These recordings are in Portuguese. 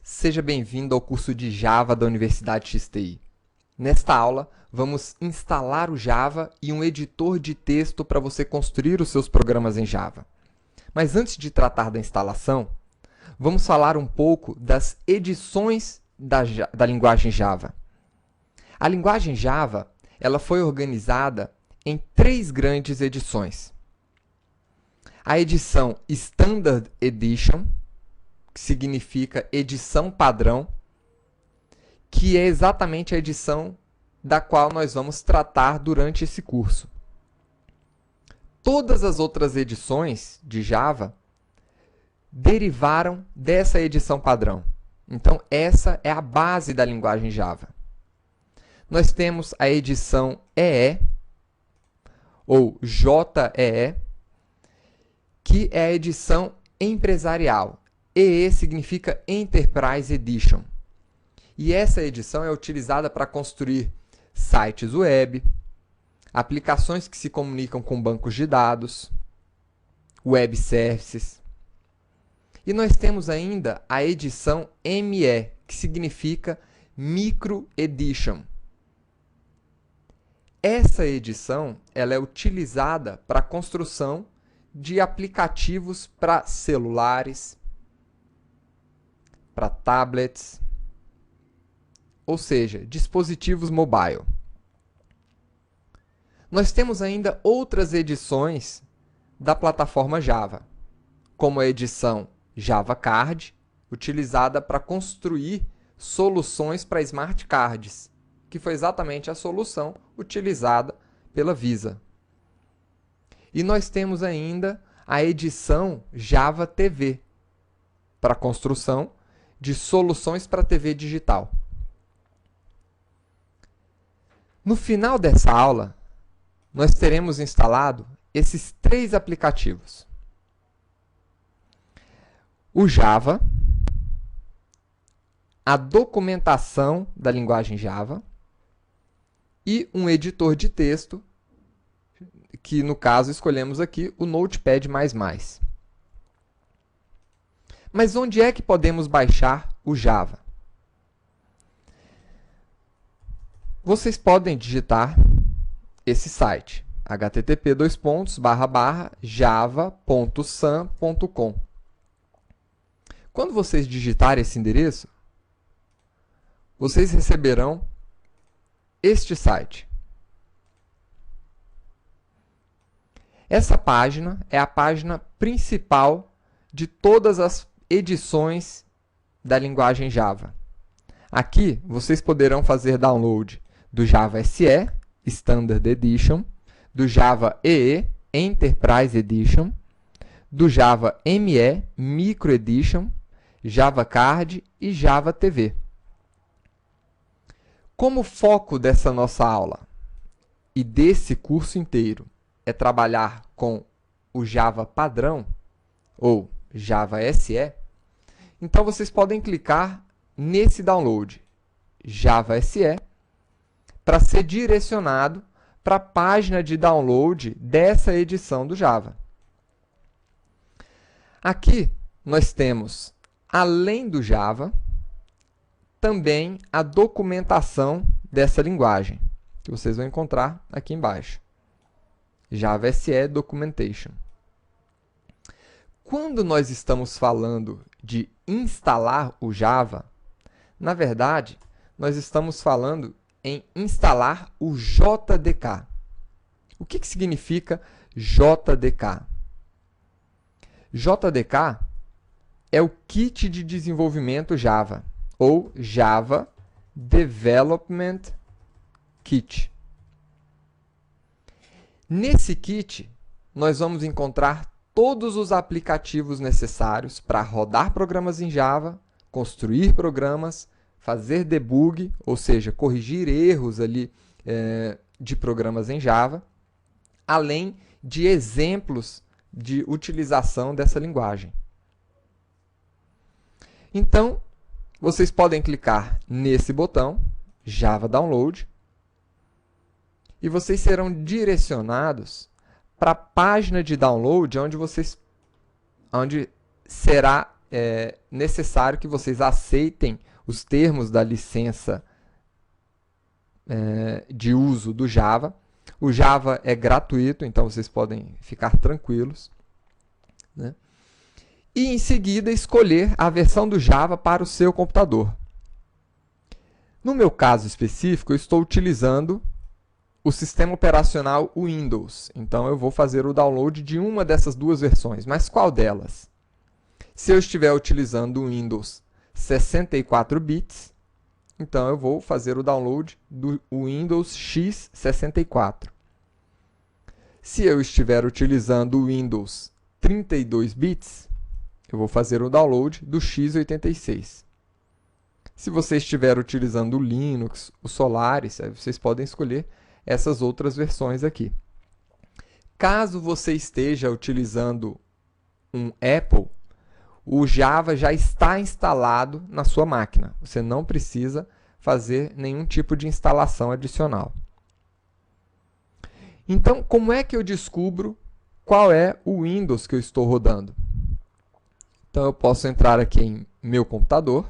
Seja bem-vindo ao curso de Java da Universidade XTI. Nesta aula, vamos instalar o Java e um editor de texto para você construir os seus programas em Java. Mas antes de tratar da instalação, vamos falar um pouco das edições da linguagem Java. A linguagem Java ela foi organizada em 3 grandes edições. A edição Standard Edition, que significa edição padrão, que é exatamente a edição da qual nós vamos tratar durante esse curso. Todas as outras edições de Java derivaram dessa edição padrão. Então, essa é a base da linguagem Java. Nós temos a edição EE, ou JEE, que é a edição empresarial. EE significa Enterprise Edition. E essa edição é utilizada para construir sites web, aplicações que se comunicam com bancos de dados, web services. E nós temos ainda a edição ME, que significa Micro Edition. Essa edição ela é utilizada para a construção de aplicativos para celulares, para tablets, ou seja, dispositivos mobile. Nós temos ainda outras edições da plataforma Java, como a edição Java Card, utilizada para construir soluções para smart cards, que foi exatamente a solução utilizada pela Visa. E nós temos ainda a edição Java TV, para a construção de soluções para TV digital. No final dessa aula, nós teremos instalado esses 3 aplicativos. O Java, a documentação da linguagem Java e um editor de texto, que no caso escolhemos aqui o Notepad++. Mas onde é que podemos baixar o Java? Vocês podem digitar esse site, http://java.sam.com. Quando vocês digitarem esse endereço, vocês receberão este site. Essa página é a página principal de todas as edições da linguagem Java. Aqui, vocês poderão fazer download do Java SE, Standard Edition, do Java EE, Enterprise Edition, do Java ME, Micro Edition, Java Card e Java TV. Como o foco dessa nossa aula e desse curso inteiro é trabalhar com o Java padrão, ou Java SE, então vocês podem clicar nesse download, Java SE, para ser direcionado para a página de download dessa edição do Java. Aqui nós temos, além do Java, também a documentação dessa linguagem, que vocês vão encontrar aqui embaixo. Java SE Documentation. Quando nós estamos falando de instalar o Java, na verdade, nós estamos falando em instalar o JDK. O que significa JDK? JDK é o Kit de Desenvolvimento Java, ou Java Development Kit. Nesse kit, nós vamos encontrar todos os aplicativos necessários para rodar programas em Java, construir programas, fazer debug, ou seja, corrigir erros ali de programas em Java, além de exemplos de utilização dessa linguagem. Então, vocês podem clicar nesse botão, Java Download, e vocês serão direcionados para a página de download onde será é necessário que vocês aceitem os termos da licença de uso do Java. O Java é gratuito, então vocês podem ficar tranquilos, né? E em seguida escolher a versão do Java para o seu computador. No meu caso específico, eu estou utilizando o sistema operacional Windows. Então eu vou fazer o download de uma dessas duas versões. Mas qual delas? Se eu estiver utilizando o Windows 64 bits, então eu vou fazer o download do Windows x64. Se eu estiver utilizando o Windows 32 bits, eu vou fazer o download do x86. Se você estiver utilizando o Linux, o Solaris, vocês podem escolher essas outras versões aqui. Caso você esteja utilizando um Apple, o Java já está instalado na sua máquina. Você não precisa fazer nenhum tipo de instalação adicional. Então, como é que eu descubro qual é o Windows que eu estou rodando? Então, eu posso entrar aqui em Meu Computador,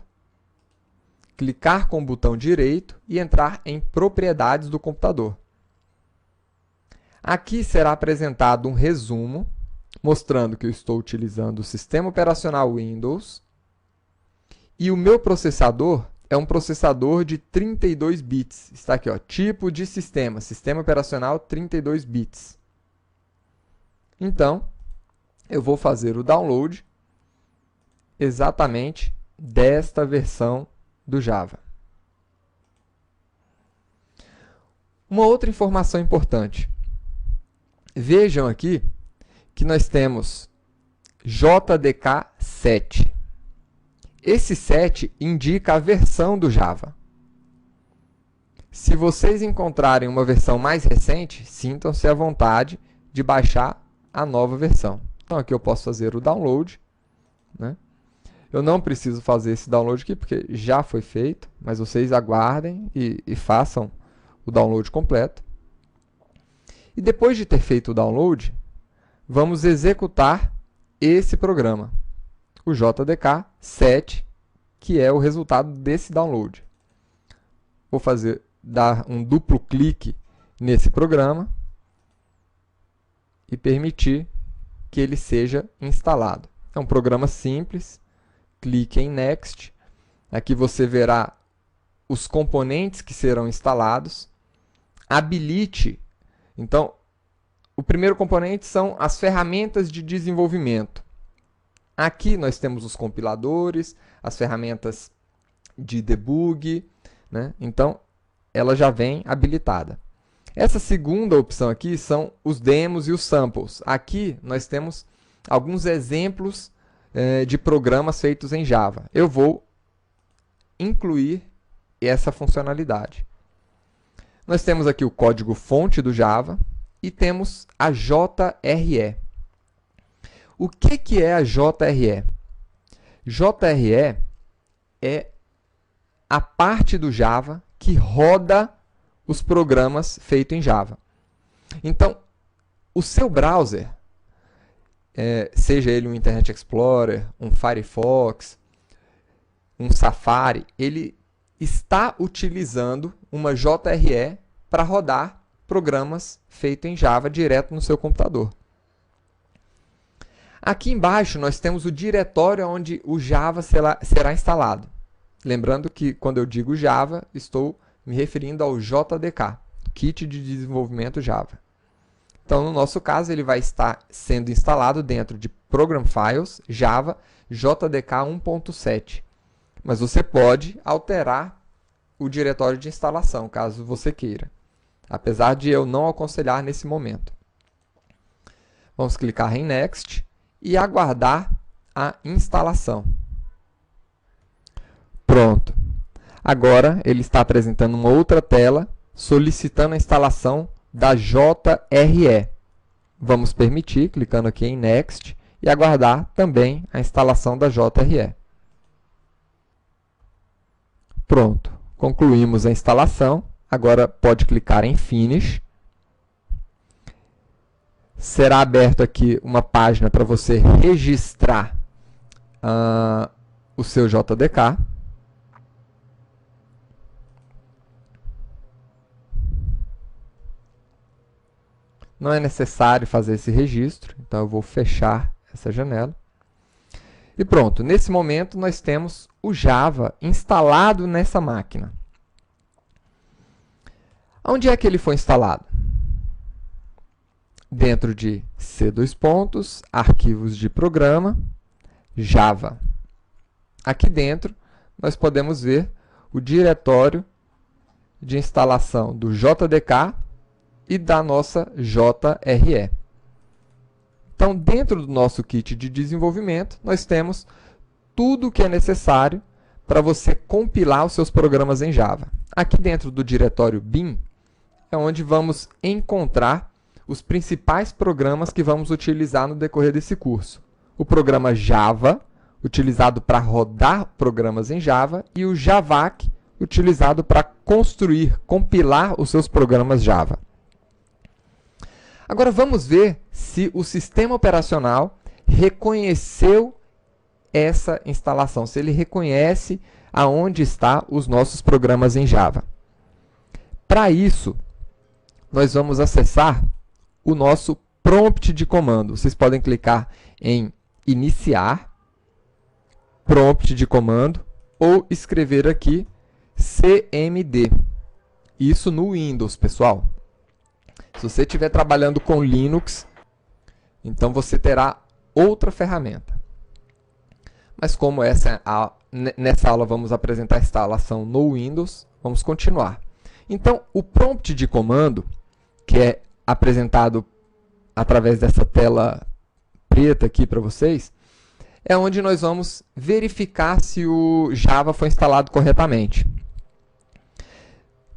clicar com o botão direito e entrar em Propriedades do computador. Aqui será apresentado um resumo mostrando que eu estou utilizando o sistema operacional Windows e o meu processador é um processador de 32 bits. Está aqui, ó, tipo de sistema, sistema operacional 32 bits. Então, eu vou fazer o download exatamente desta versão do Java. Uma outra informação importante. Vejam aqui que nós temos JDK 7. Esse 7 indica a versão do Java. Se vocês encontrarem uma versão mais recente, sintam-se à vontade de baixar a nova versão. Então aqui eu posso fazer o download, né? Eu não preciso fazer esse download aqui porque já foi feito, mas vocês aguardem e façam o download completo. E depois de ter feito o download, vamos executar esse programa, o JDK 7, que é o resultado desse download. Vou dar um duplo clique nesse programa e permitir que ele seja instalado. É um programa simples, clique em Next. Aqui você verá os componentes que serão instalados. Habilite. Então, o primeiro componente são as ferramentas de desenvolvimento. Aqui nós temos os compiladores, as ferramentas de debug, né? Então, ela já vem habilitada. Essa segunda opção aqui são os demos e os samples. Aqui nós temos alguns exemplos de programas feitos em Java. Eu vou incluir essa funcionalidade. Nós temos aqui o código-fonte do Java e temos a JRE. O que é a JRE? JRE é a parte do Java que roda os programas feitos em Java. Então, o seu browser, seja ele um Internet Explorer, um Firefox, um Safari, ele está utilizando uma JRE para rodar programas feitos em Java direto no seu computador. Aqui embaixo nós temos o diretório onde o Java será instalado. Lembrando que quando eu digo Java, estou me referindo ao JDK, Kit de Desenvolvimento Java. Então, no nosso caso, ele vai estar sendo instalado dentro de Program Files, Java, JDK 1.7. Mas você pode alterar o diretório de instalação, caso você queira. Apesar de eu não aconselhar nesse momento. Vamos clicar em Next e aguardar a instalação. Pronto. Agora ele está apresentando uma outra tela solicitando a instalação da JRE. Vamos permitir, clicando aqui em Next e aguardar também a instalação da JRE. Pronto. Concluímos a instalação. Agora pode clicar em Finish. Será aberto aqui uma página para você registrar o seu JDK. Não é necessário fazer esse registro, então eu vou fechar essa janela. E pronto, nesse momento nós temos o Java instalado nessa máquina. Onde é que ele foi instalado? Dentro de C++, arquivos de programa, Java. Aqui dentro nós podemos ver o diretório de instalação do JDK e da nossa JRE. Então, dentro do nosso kit de desenvolvimento, nós temos tudo o que é necessário para você compilar os seus programas em Java. Aqui dentro do diretório bin é onde vamos encontrar os principais programas que vamos utilizar no decorrer desse curso. O programa Java, utilizado para rodar programas em Java, e o Javac, utilizado para construir, compilar os seus programas Java. Agora vamos ver se o sistema operacional reconheceu essa instalação, se ele reconhece aonde estão os nossos programas em Java. Para isso, nós vamos acessar o nosso prompt de comando. Vocês podem clicar em iniciar, prompt de comando, ou escrever aqui cmd. Isso no Windows, pessoal. Se você estiver trabalhando com Linux, então você terá outra ferramenta. Mas como nessa aula vamos apresentar a instalação no Windows, vamos continuar. Então, o prompt de comando, que é apresentado através dessa tela preta aqui para vocês, é onde nós vamos verificar se o Java foi instalado corretamente.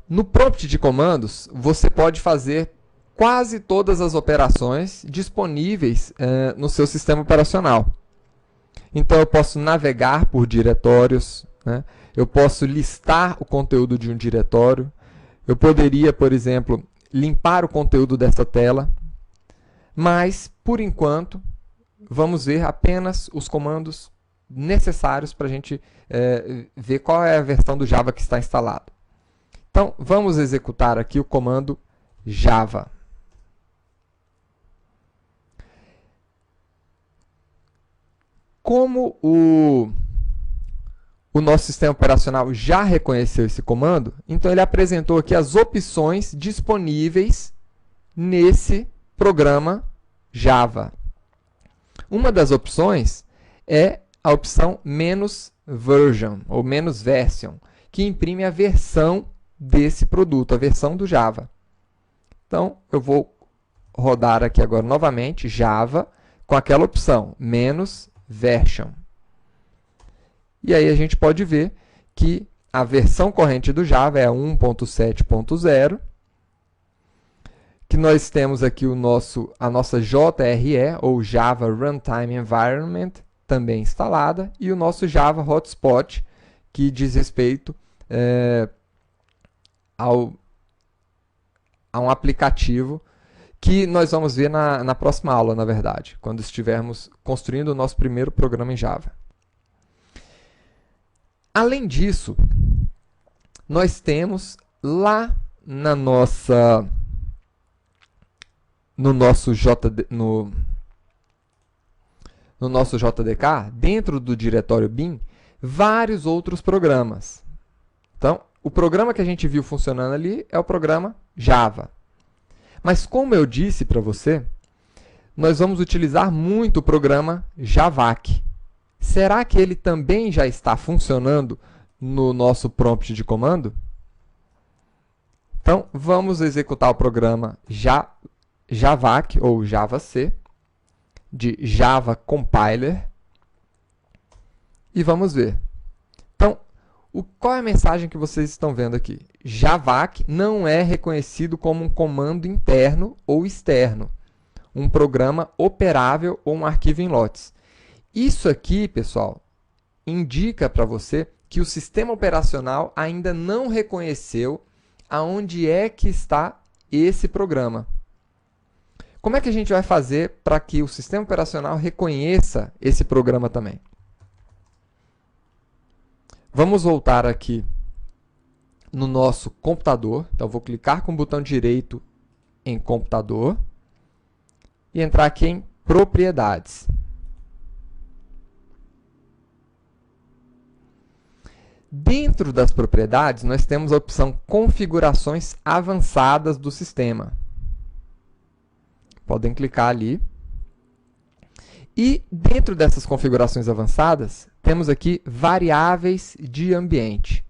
No prompt de comandos, você pode fazer quase todas as operações disponíveis no seu sistema operacional. Então, eu posso navegar por diretórios, né? Eu posso listar o conteúdo de um diretório, eu poderia, por exemplo, limpar o conteúdo dessa tela, mas, por enquanto, vamos ver apenas os comandos necessários para a gente ver qual é a versão do Java que está instalado. Então, vamos executar aqui o comando Java. Como o nosso sistema operacional já reconheceu esse comando, então ele apresentou aqui as opções disponíveis nesse programa Java. Uma das opções é a opção "-version", ou "-version", que imprime a versão desse produto, a versão do Java. Então, eu vou rodar aqui agora novamente Java com aquela opção "-version". E aí a gente pode ver que a versão corrente do Java é a 1.7.0, que nós temos aqui a nossa JRE, ou Java Runtime Environment, também instalada, e o nosso Java Hotspot, que diz respeito a um aplicativo que nós vamos ver na próxima aula, na verdade, quando estivermos construindo o nosso primeiro programa em Java. Além disso, nós temos lá no nosso JDK, dentro do diretório bin, vários outros programas. Então, o programa que a gente viu funcionando ali é o programa Java. Mas como eu disse para você, nós vamos utilizar muito o programa Javac. Será que ele também já está funcionando no nosso prompt de comando? Então, vamos executar o programa Javac, ou Javac, de Java Compiler, e vamos ver. Então, qual é a mensagem que vocês estão vendo aqui? Javac não é reconhecido como um comando interno ou externo, um programa operável ou um arquivo em lotes. Isso aqui, pessoal, indica para você que o sistema operacional ainda não reconheceu aonde é que está esse programa. Como é que a gente vai fazer para que o sistema operacional reconheça esse programa também? Vamos voltar aqui no nosso computador. Então, vou clicar com o botão direito em computador e entrar aqui em propriedades. Dentro das propriedades, nós temos a opção configurações avançadas do sistema. Podem clicar ali. E dentro dessas configurações avançadas, temos aqui variáveis de ambiente.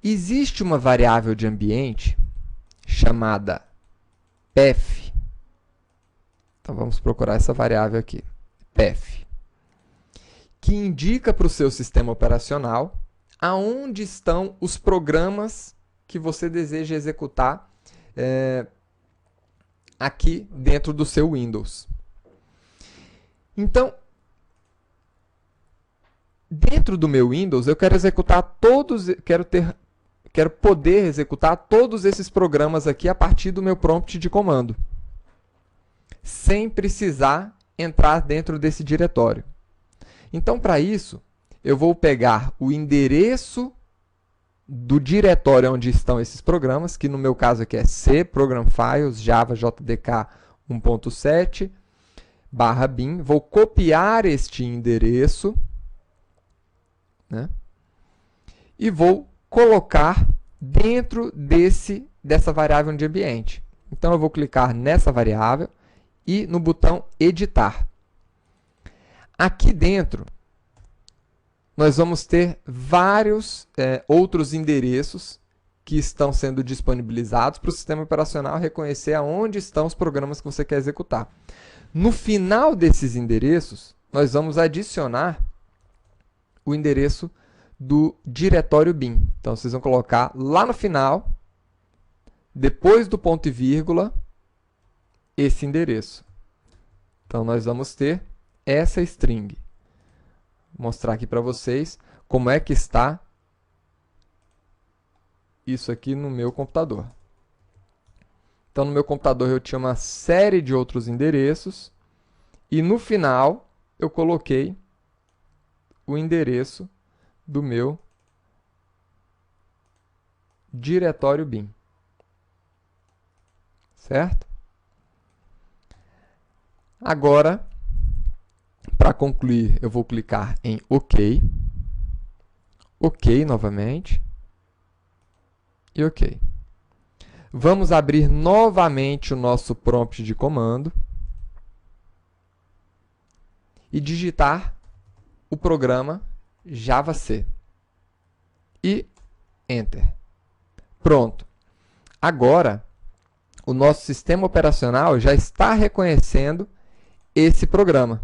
Existe uma variável de ambiente chamada path. Então, vamos procurar essa variável aqui, path, que indica para o seu sistema operacional aonde estão os programas que você deseja executar aqui dentro do seu Windows. Então, dentro do meu Windows, eu quero executar quero poder executar todos esses programas aqui a partir do meu prompt de comando, sem precisar entrar dentro desse diretório. Então, para isso, eu vou pegar o endereço do diretório onde estão esses programas, que no meu caso aqui é C, Program Files, Java JDK 1.7, /bin. Vou copiar este endereço, né, e vou colocar dentro dessa variável de ambiente. Então, eu vou clicar nessa variável e no botão editar. Aqui dentro, nós vamos ter vários outros endereços que estão sendo disponibilizados para o sistema operacional reconhecer aonde estão os programas que você quer executar. No final desses endereços, nós vamos adicionar o endereço do diretório bin. Então, vocês vão colocar lá no final, depois do ponto e vírgula, esse endereço. Então, nós vamos ter essa string. Vou mostrar aqui para vocês como é que está isso aqui no meu computador. Então, no meu computador eu tinha uma série de outros endereços e no final eu coloquei o endereço do meu diretório bin. Certo? Agora, para concluir, eu vou clicar em OK. OK novamente. E OK. Vamos abrir novamente o nosso prompt de comando e digitar o programa JavaC. E Enter. Pronto. Agora, o nosso sistema operacional já está reconhecendo esse programa.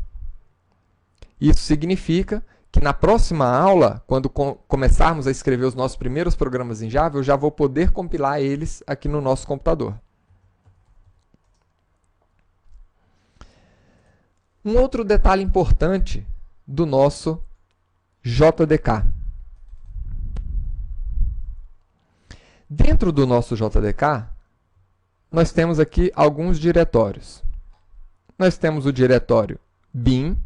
Isso significa que na próxima aula, quando começarmos a escrever os nossos primeiros programas em Java, eu já vou poder compilar eles aqui no nosso computador. Um outro detalhe importante do nosso JDK. Dentro do nosso JDK, nós temos aqui alguns diretórios. Nós temos o diretório bin,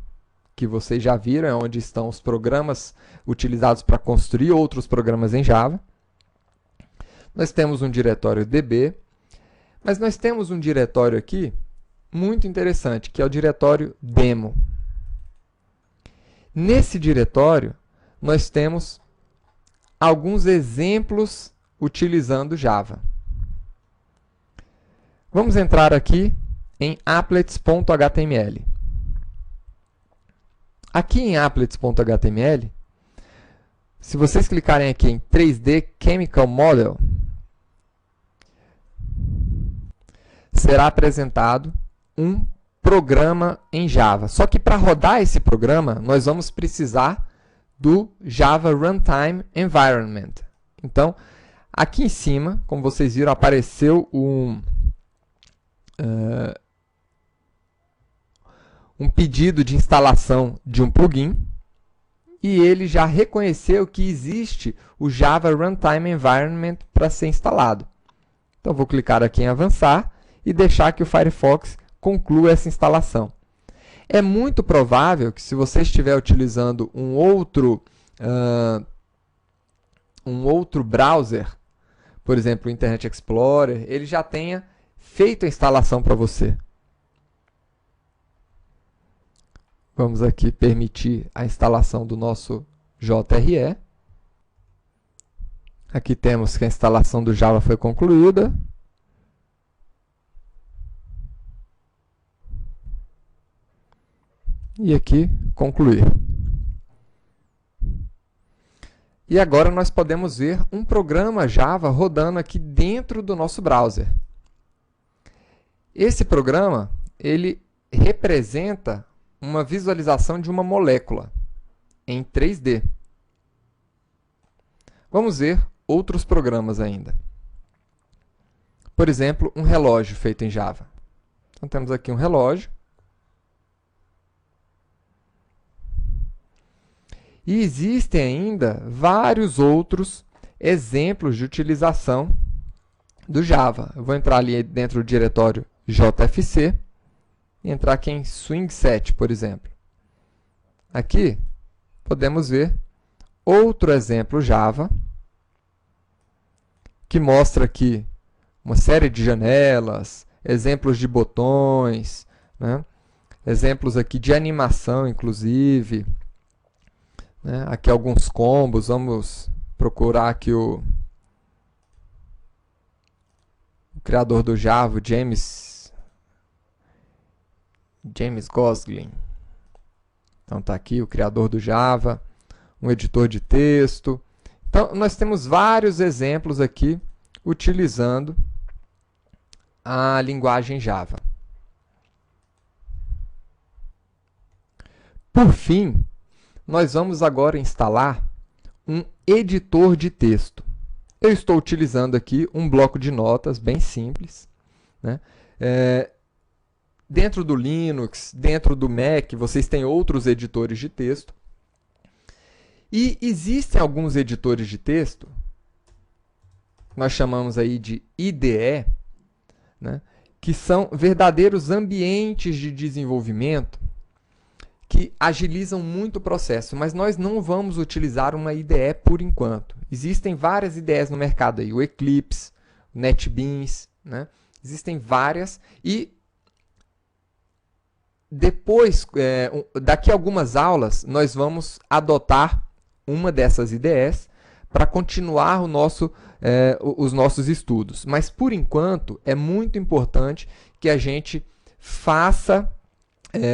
que vocês já viram, é onde estão os programas utilizados para construir outros programas em Java. Nós temos um diretório DB, mas nós temos um diretório aqui muito interessante, que é o diretório demo. Nesse diretório, nós temos alguns exemplos utilizando Java. Vamos entrar aqui em applets.html. Aqui em applets.html, se vocês clicarem aqui em 3D Chemical Model, será apresentado um programa em Java. Só que para rodar esse programa, nós vamos precisar do Java Runtime Environment. Então, aqui em cima, como vocês viram, apareceu um pedido de instalação de um plugin e ele já reconheceu que existe o Java Runtime Environment para ser instalado. Então, vou clicar aqui em avançar e deixar que o Firefox conclua essa instalação. É muito provável que, se você estiver utilizando um outro browser, por exemplo, o Internet Explorer, ele já tenha feito a instalação para você. Vamos aqui permitir a instalação do nosso JRE. Aqui temos que a instalação do Java foi concluída. E aqui, concluir. E agora nós podemos ver um programa Java rodando aqui dentro do nosso browser. Esse programa, ele representa uma visualização de uma molécula em 3D. Vamos ver outros programas ainda. Por exemplo, um relógio feito em Java. Então, temos aqui um relógio. E existem ainda vários outros exemplos de utilização do Java. Eu vou entrar ali dentro do diretório JFC e entrar aqui em Swing Set, por exemplo. Aqui podemos ver outro exemplo Java, que mostra aqui uma série de janelas, exemplos de botões, né? Exemplos aqui de animação, inclusive. Aqui alguns combos, vamos procurar aqui o criador do Java, James Gosling. Então está aqui o criador do Java, um editor de texto. Então nós temos vários exemplos aqui utilizando a linguagem Java. Por fim, nós vamos agora instalar um editor de texto. Eu estou utilizando aqui um bloco de notas bem simples, né? Dentro do Linux, dentro do Mac, vocês têm outros editores de texto. E existem alguns editores de texto, nós chamamos aí de IDE, né? Que são verdadeiros ambientes de desenvolvimento que agilizam muito o processo, mas nós não vamos utilizar uma IDE por enquanto. Existem várias IDEs no mercado aí, o Eclipse, o NetBeans, né? Existem várias e depois, daqui a algumas aulas, nós vamos adotar uma dessas IDEs para continuar os nossos estudos. Mas, por enquanto, é muito importante que a gente faça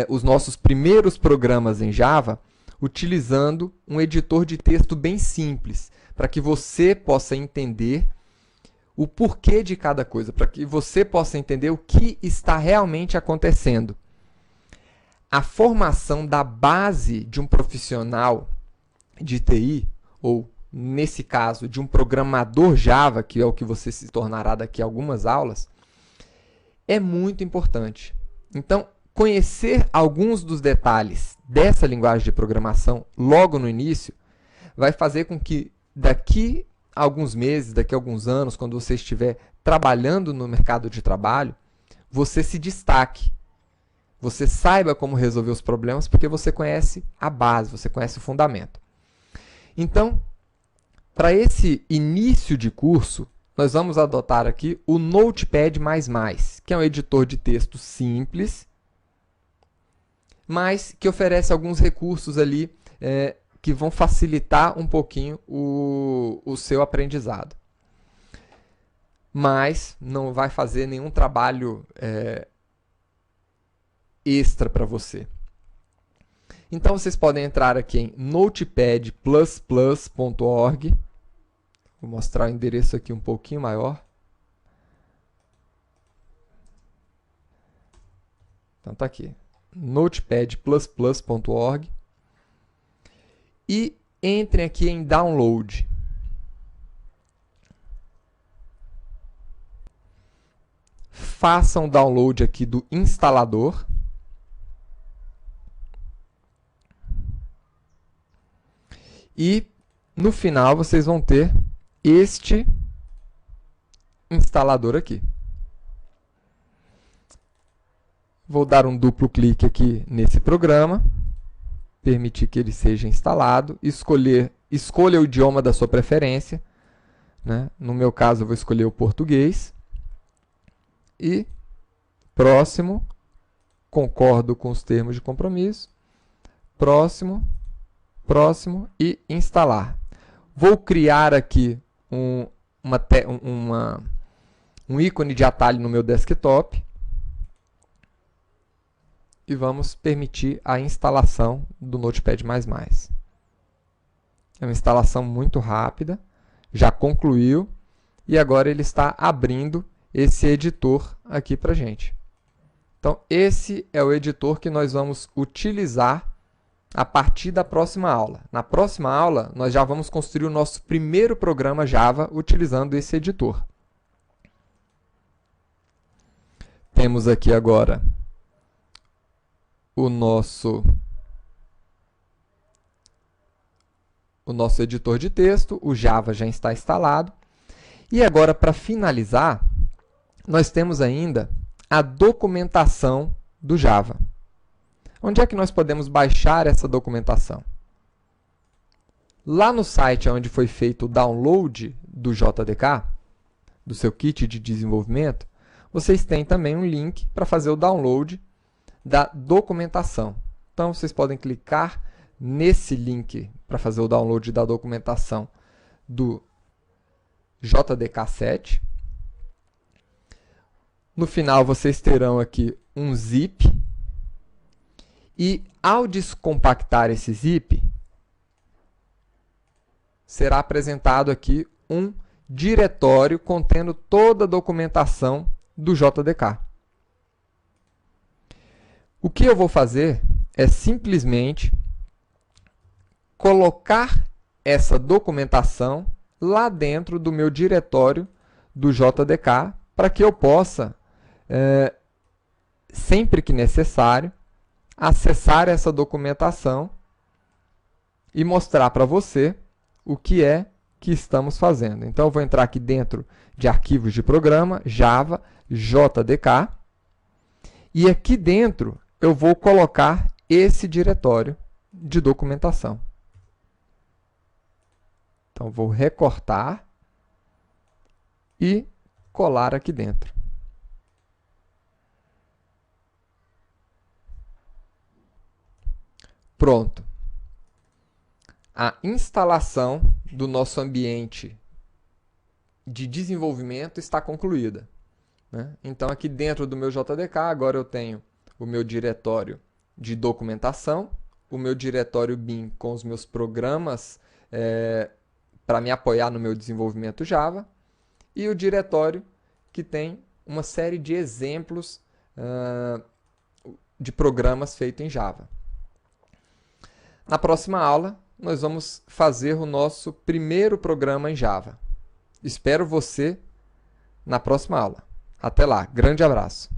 os nossos primeiros programas em Java utilizando um editor de texto bem simples, para que você possa entender o porquê de cada coisa, para que você possa entender o que está realmente acontecendo. A formação da base de um profissional de TI, ou nesse caso, de um programador Java, que é o que você se tornará daqui a algumas aulas, é muito importante. Então, conhecer alguns dos detalhes dessa linguagem de programação logo no início vai fazer com que daqui a alguns meses, daqui a alguns anos, quando você estiver trabalhando no mercado de trabalho, você se destaque. Você saiba como resolver os problemas porque você conhece a base, você conhece o fundamento. Então, para esse início de curso, nós vamos adotar aqui o Notepad++, que é um editor de texto simples, mas que oferece alguns recursos ali que vão facilitar um pouquinho o seu aprendizado. Mas não vai fazer nenhum trabalho extra para você. Então, vocês podem entrar aqui em notepad++.org. Vou mostrar o endereço aqui um pouquinho maior. Então, está aqui. notepad++.org e entrem aqui em Download. Façam o download aqui do instalador. E no final vocês vão ter este instalador aqui. Vou dar um duplo clique aqui nesse programa, permitir que ele seja instalado, escolha o idioma da sua preferência, né? No meu caso, eu vou escolher o português. E próximo, concordo com os termos de compromisso. Próximo, próximo e instalar. Vou criar aqui um ícone de atalho no meu desktop. E vamos permitir a instalação do Notepad++. É uma instalação muito rápida, já concluiu, e agora ele está abrindo esse editor aqui para a gente. Então, esse é o editor que nós vamos utilizar a partir da próxima aula. Na próxima aula, nós já vamos construir o nosso primeiro programa Java utilizando esse editor. Temos aqui agora o nosso editor de texto, o Java já está instalado. E agora, para finalizar, nós temos ainda a documentação do Java. Onde é que nós podemos baixar essa documentação? Lá no site onde foi feito o download do JDK, do seu kit de desenvolvimento, vocês têm também um link para fazer o download da documentação. Então, vocês podem clicar nesse link para fazer o download da documentação do JDK 7. No final, vocês terão aqui um zip. E, ao descompactar esse zip, será apresentado aqui um diretório contendo toda a documentação do JDK. O que eu vou fazer é simplesmente colocar essa documentação lá dentro do meu diretório do JDK para que eu possa, sempre que necessário, acessar essa documentação e mostrar para você o que é que estamos fazendo. Então, eu vou entrar aqui dentro de arquivos de programa, Java, JDK, e aqui dentro eu vou colocar esse diretório de documentação. Então, vou recortar e colar aqui dentro. Pronto. A instalação do nosso ambiente de desenvolvimento está concluída, né? Então, aqui dentro do meu JDK, agora eu tenho o meu diretório de documentação, o meu diretório bin com os meus programas para me apoiar no meu desenvolvimento Java, e o diretório que tem uma série de exemplos de programas feitos em Java. Na próxima aula, nós vamos fazer o nosso primeiro programa em Java. Espero você na próxima aula. Até lá, grande abraço!